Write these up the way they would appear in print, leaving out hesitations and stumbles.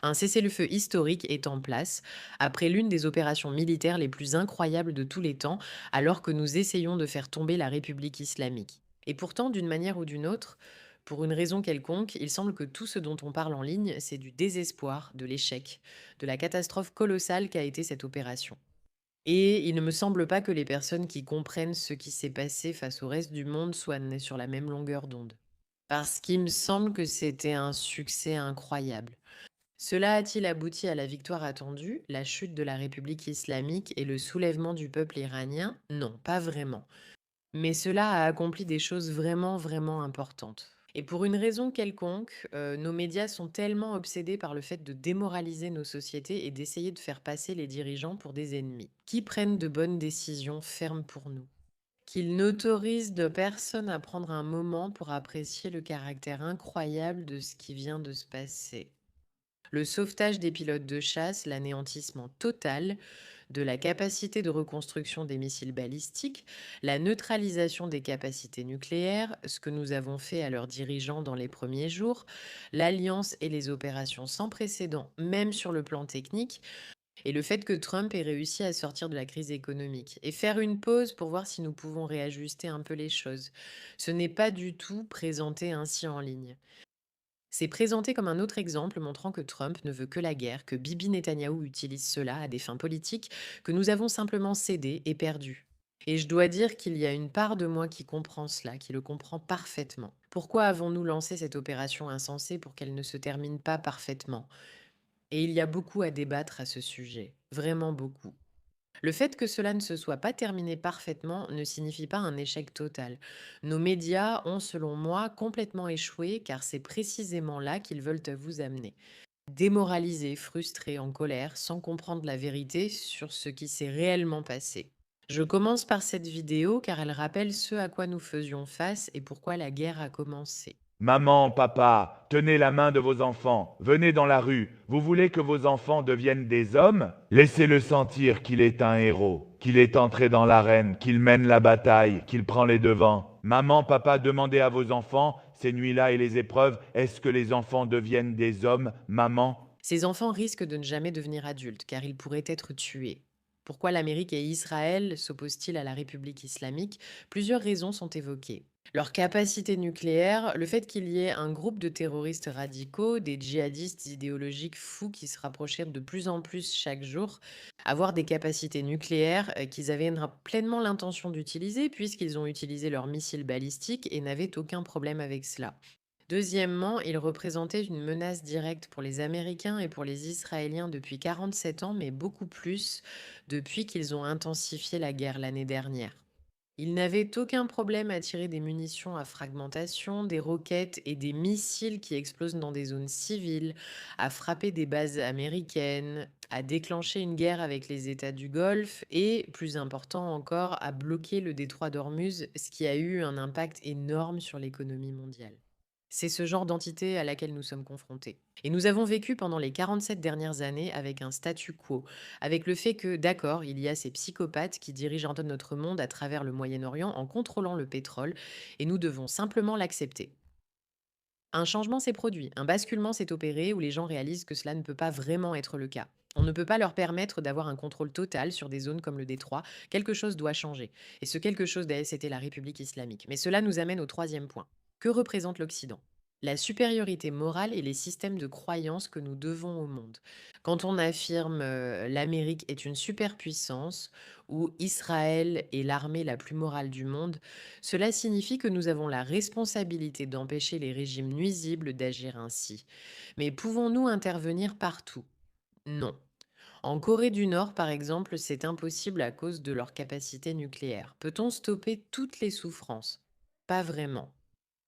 Un cessez-le-feu historique est en place après l'une des opérations militaires les plus incroyables de tous les temps, alors que nous essayons de faire tomber la République islamique. Et pourtant, d'une manière ou d'une autre, pour une raison quelconque, il semble que tout ce dont on parle en ligne, c'est du désespoir, de l'échec, de la catastrophe colossale qu'a été cette opération. Et il ne me semble pas que les personnes qui comprennent ce qui s'est passé face au reste du monde soient sur la même longueur d'onde. Parce qu'il me semble que c'était un succès incroyable. Cela a-t-il abouti à la victoire attendue, la chute de la République islamique et le soulèvement du peuple iranien? Non, pas vraiment. Mais cela a accompli des choses vraiment, vraiment importantes. Et pour une raison quelconque, nos médias sont tellement obsédés par le fait de démoraliser nos sociétés et d'essayer de faire passer les dirigeants pour des ennemis, qui prennent de bonnes décisions fermes pour nous, qu'ils n'autorisent de personne à prendre un moment pour apprécier le caractère incroyable de ce qui vient de se passer. Le sauvetage des pilotes de chasse, l'anéantissement total de la capacité de reconstruction des missiles balistiques, la neutralisation des capacités nucléaires, ce que nous avons fait à leurs dirigeants dans les premiers jours, l'alliance et les opérations sans précédent, même sur le plan technique, et le fait que Trump ait réussi à sortir de la crise économique et faire une pause pour voir si nous pouvons réajuster un peu les choses. Ce n'est pas du tout présenté ainsi en ligne. C'est présenté comme un autre exemple montrant que Trump ne veut que la guerre, que Bibi Netanyahou utilise cela à des fins politiques, que nous avons simplement cédé et perdu. Et je dois dire qu'il y a une part de moi qui comprend cela, qui le comprend parfaitement. Pourquoi avons-nous lancé cette opération insensée pour qu'elle ne se termine pas parfaitement? Et il y a beaucoup à débattre à ce sujet, vraiment beaucoup. Le fait que cela ne se soit pas terminé parfaitement ne signifie pas un échec total. Nos médias ont, selon moi, complètement échoué car c'est précisément là qu'ils veulent à vous amener. Démoralisés, frustrés, en colère, sans comprendre la vérité sur ce qui s'est réellement passé. Je commence par cette vidéo car elle rappelle ce à quoi nous faisions face et pourquoi la guerre a commencé. Maman, papa, tenez la main de vos enfants, venez dans la rue. Vous voulez que vos enfants deviennent des hommes? Laissez-le sentir qu'il est un héros, qu'il est entré dans l'arène, qu'il mène la bataille, qu'il prend les devants. Maman, papa, demandez à vos enfants, ces nuits-là et les épreuves, est-ce que les enfants deviennent des hommes, maman? Ces enfants risquent de ne jamais devenir adultes car ils pourraient être tués. Pourquoi l'Amérique et Israël s'opposent-ils à la République islamique? Plusieurs raisons sont évoquées. Leur capacité nucléaire, le fait qu'il y ait un groupe de terroristes radicaux, des djihadistes idéologiques fous qui se rapprochaient de plus en plus chaque jour, avoir des capacités nucléaires qu'ils avaient pleinement l'intention d'utiliser puisqu'ils ont utilisé leurs missiles balistiques et n'avaient aucun problème avec cela. Deuxièmement, il représentait une menace directe pour les Américains et pour les Israéliens depuis 47 ans, mais beaucoup plus depuis qu'ils ont intensifié la guerre l'année dernière. Ils n'avaient aucun problème à tirer des munitions à fragmentation, des roquettes et des missiles qui explosent dans des zones civiles, à frapper des bases américaines, à déclencher une guerre avec les États du Golfe et, plus important encore, à bloquer le détroit d'Ormuz, ce qui a eu un impact énorme sur l'économie mondiale. C'est ce genre d'entité à laquelle nous sommes confrontés. Et nous avons vécu pendant les 47 dernières années avec un statu quo, avec le fait que, d'accord, il y a ces psychopathes qui dirigent notre monde à travers le Moyen-Orient en contrôlant le pétrole, et nous devons simplement l'accepter. Un changement s'est produit, un basculement s'est opéré où les gens réalisent que cela ne peut pas vraiment être le cas. On ne peut pas leur permettre d'avoir un contrôle total sur des zones comme le détroit. Quelque chose doit changer. Et ce quelque chose, c'était la République islamique. Mais cela nous amène au troisième point. Que représente l'Occident? La supériorité morale et les systèmes de croyance que nous devons au monde. Quand on affirme l'Amérique est une superpuissance ou Israël est l'armée la plus morale du monde, cela signifie que nous avons la responsabilité d'empêcher les régimes nuisibles d'agir ainsi. Mais pouvons-nous intervenir partout? Non. En Corée du Nord, par exemple, c'est impossible à cause de leur capacité nucléaire. Peut-on stopper toutes les souffrances? Pas vraiment.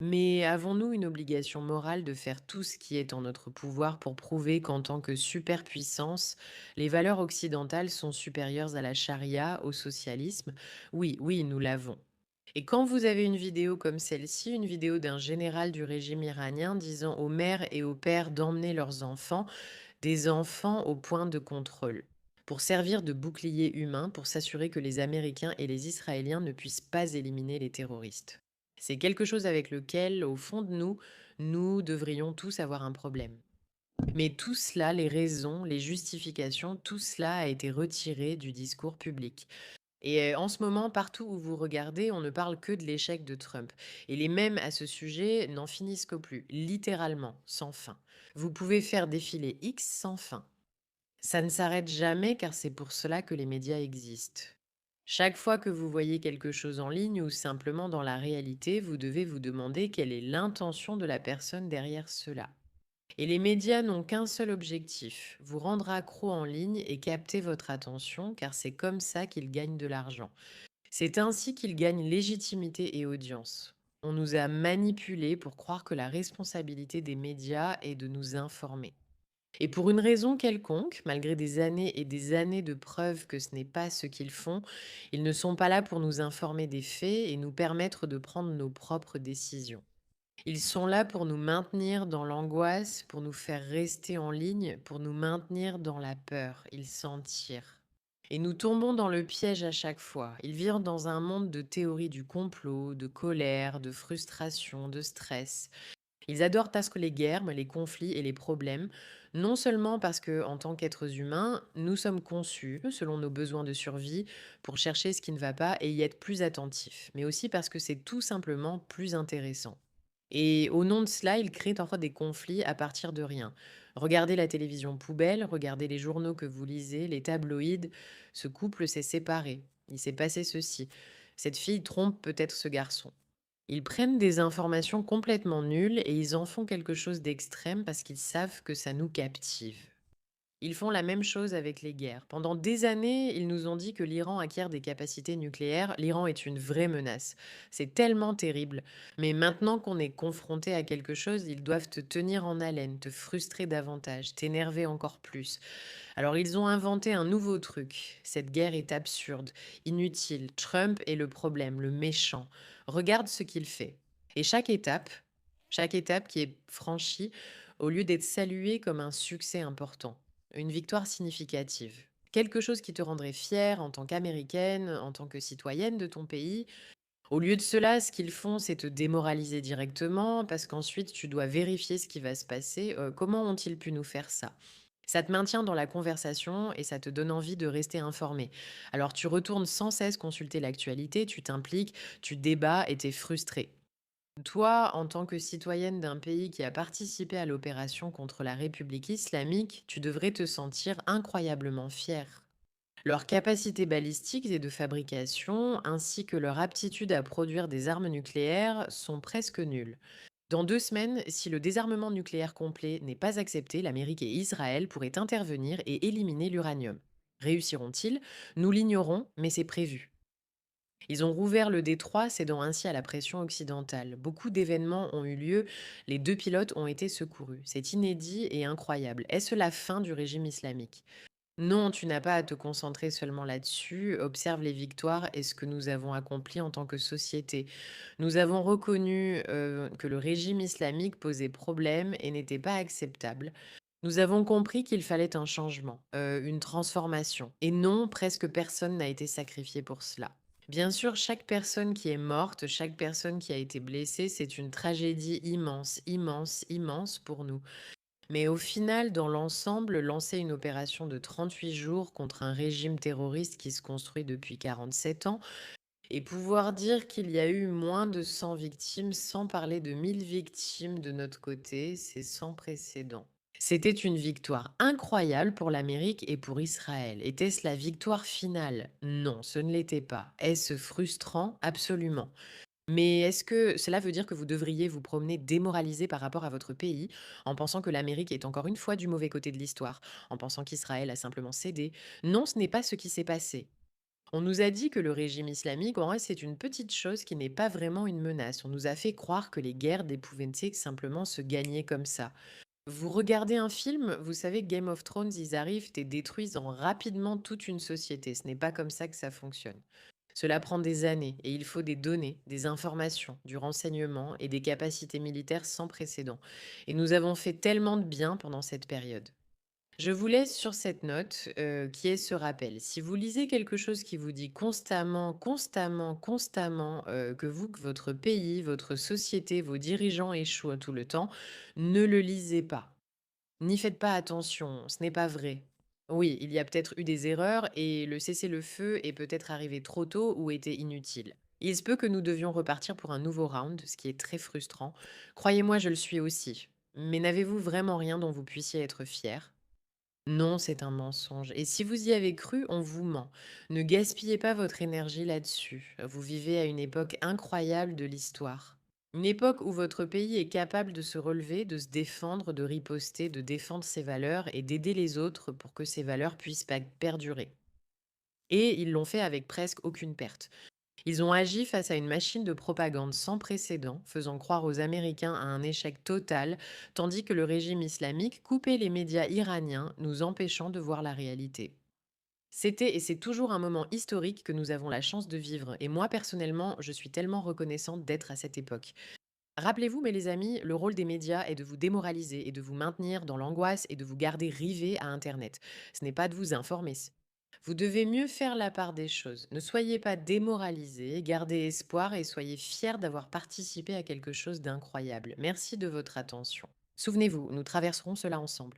Mais avons-nous une obligation morale de faire tout ce qui est en notre pouvoir pour prouver qu'en tant que superpuissance, les valeurs occidentales sont supérieures à la charia, au socialisme? Oui, oui, nous l'avons. Et quand vous avez une vidéo comme celle-ci, une vidéo d'un général du régime iranien disant aux mères et aux pères d'emmener leurs enfants, des enfants au point de contrôle, pour servir de bouclier humain, pour s'assurer que les Américains et les Israéliens ne puissent pas éliminer les terroristes. C'est quelque chose avec lequel, au fond de nous, nous devrions tous avoir un problème. Mais tout cela, les raisons, les justifications, tout cela a été retiré du discours public. Et en ce moment, partout où vous regardez, on ne parle que de l'échec de Trump. Et les mèmes à ce sujet n'en finissent qu'au plus, littéralement, sans fin. Vous pouvez faire défiler X sans fin. Ça ne s'arrête jamais car c'est pour cela que les médias existent. Chaque fois que vous voyez quelque chose en ligne ou simplement dans la réalité, vous devez vous demander quelle est l'intention de la personne derrière cela. Et les médias n'ont qu'un seul objectif, vous rendre accro en ligne et capter votre attention, car c'est comme ça qu'ils gagnent de l'argent. C'est ainsi qu'ils gagnent légitimité et audience. On nous a manipulés pour croire que la responsabilité des médias est de nous informer. Et pour une raison quelconque, malgré des années et des années de preuves que ce n'est pas ce qu'ils font, ils ne sont pas là pour nous informer des faits et nous permettre de prendre nos propres décisions. Ils sont là pour nous maintenir dans l'angoisse, pour nous faire rester en ligne, pour nous maintenir dans la peur. Ils s'en tirent. Et nous tombons dans le piège à chaque fois. Ils vivent dans un monde de théories du complot, de colère, de frustration, de stress. Ils adorent tasquer les guerres, les conflits et les problèmes, non seulement parce que, en tant qu'êtres humains, nous sommes conçus, selon nos besoins de survie, pour chercher ce qui ne va pas et y être plus attentifs, mais aussi parce que c'est tout simplement plus intéressant. Et au nom de cela, ils créent parfois des conflits à partir de rien. Regardez la télévision poubelle, regardez les journaux que vous lisez, les tabloïds. Ce couple s'est séparé. Il s'est passé ceci. Cette fille trompe peut-être ce garçon. Ils prennent des informations complètement nulles et ils en font quelque chose d'extrême parce qu'ils savent que ça nous captive. Ils font la même chose avec les guerres. Pendant des années, ils nous ont dit que l'Iran acquiert des capacités nucléaires. L'Iran est une vraie menace. C'est tellement terrible. Mais maintenant qu'on est confronté à quelque chose, ils doivent te tenir en haleine, te frustrer davantage, t'énerver encore plus. Alors ils ont inventé un nouveau truc. Cette guerre est absurde, inutile. Trump est le problème, le méchant. Regarde ce qu'il fait. Et chaque étape qui est franchie, au lieu d'être saluée comme un succès important, une victoire significative, quelque chose qui te rendrait fière en tant qu'Américaine, en tant que citoyenne de ton pays. Au lieu de cela, ce qu'ils font, c'est te démoraliser directement parce qu'ensuite tu dois vérifier ce qui va se passer. Comment ont-ils pu nous faire ça? Ça te maintient dans la conversation et ça te donne envie de rester informé. Alors tu retournes sans cesse consulter l'actualité, tu t'impliques, tu débats et t'es frustré. Toi, en tant que citoyenne d'un pays qui a participé à l'opération contre la République islamique, tu devrais te sentir incroyablement fier. Leurs capacités balistiques et de fabrication, ainsi que leur aptitude à produire des armes nucléaires, sont presque nulles. Dans 2 semaines, si le désarmement nucléaire complet n'est pas accepté, l'Amérique et Israël pourraient intervenir et éliminer l'uranium. Réussiront-ils? Nous l'ignorons, mais c'est prévu. Ils ont rouvert le détroit, cédant ainsi à la pression occidentale. Beaucoup d'événements ont eu lieu, les 2 pilotes ont été secourus. C'est inédit et incroyable. Est-ce la fin du régime islamique? Non, tu n'as pas à te concentrer seulement là-dessus. Observe les victoires et ce que nous avons accompli en tant que société. Nous avons reconnu que le régime islamique posait problème et n'était pas acceptable. Nous avons compris qu'il fallait un changement, une transformation. Et non, presque personne n'a été sacrifié pour cela. Bien sûr, chaque personne qui est morte, chaque personne qui a été blessée, c'est une tragédie immense, immense, immense pour nous. Mais au final, dans l'ensemble, lancer une opération de 38 jours contre un régime terroriste qui se construit depuis 47 ans et pouvoir dire qu'il y a eu moins de 100 victimes, sans parler de 1000 victimes de notre côté, c'est sans précédent. C'était une victoire incroyable pour l'Amérique et pour Israël. Était-ce la victoire finale? Non, ce ne l'était pas. Est-ce frustrant? Absolument. Mais est-ce que cela veut dire que vous devriez vous promener démoralisé par rapport à votre pays, en pensant que l'Amérique est encore une fois du mauvais côté de l'histoire, en pensant qu'Israël a simplement cédé? Non, ce n'est pas ce qui s'est passé. On nous a dit que le régime islamique, en vrai, c'est une petite chose qui n'est pas vraiment une menace. On nous a fait croire que les guerres pouvaient simplement se gagner comme ça. Vous regardez un film, vous savez que Game of Thrones, ils arrivent et détruisent rapidement toute une société. Ce n'est pas comme ça que ça fonctionne. Cela prend des années et il faut des données, des informations, du renseignement et des capacités militaires sans précédent. Et nous avons fait tellement de bien pendant cette période. Je vous laisse sur cette note qui est ce rappel. Si vous lisez quelque chose qui vous dit constamment, constamment, constamment que votre pays, votre société, vos dirigeants échouent tout le temps, ne le lisez pas. N'y faites pas attention, ce n'est pas vrai. Oui, il y a peut-être eu des erreurs et le cessez-le-feu est peut-être arrivé trop tôt ou était inutile. Il se peut que nous devions repartir pour un nouveau round, ce qui est très frustrant. Croyez-moi, je le suis aussi. Mais n'avez-vous vraiment rien dont vous puissiez être fier? Non, c'est un mensonge. Et si vous y avez cru, on vous ment. Ne gaspillez pas votre énergie là-dessus. Vous vivez à une époque incroyable de l'histoire. Une époque où votre pays est capable de se relever, de se défendre, de riposter, de défendre ses valeurs et d'aider les autres pour que ces valeurs puissent perdurer. Et ils l'ont fait avec presque aucune perte. Ils ont agi face à une machine de propagande sans précédent, faisant croire aux Américains à un échec total, tandis que le régime islamique coupait les médias iraniens, nous empêchant de voir la réalité. C'était et c'est toujours un moment historique que nous avons la chance de vivre, et moi personnellement, je suis tellement reconnaissante d'être à cette époque. Rappelez-vous, mes les amis, le rôle des médias est de vous démoraliser et de vous maintenir dans l'angoisse et de vous garder rivés à Internet. Ce n'est pas de vous informer. Vous devez mieux faire la part des choses. Ne soyez pas démoralisés, gardez espoir et soyez fiers d'avoir participé à quelque chose d'incroyable. Merci de votre attention. Souvenez-vous, nous traverserons cela ensemble.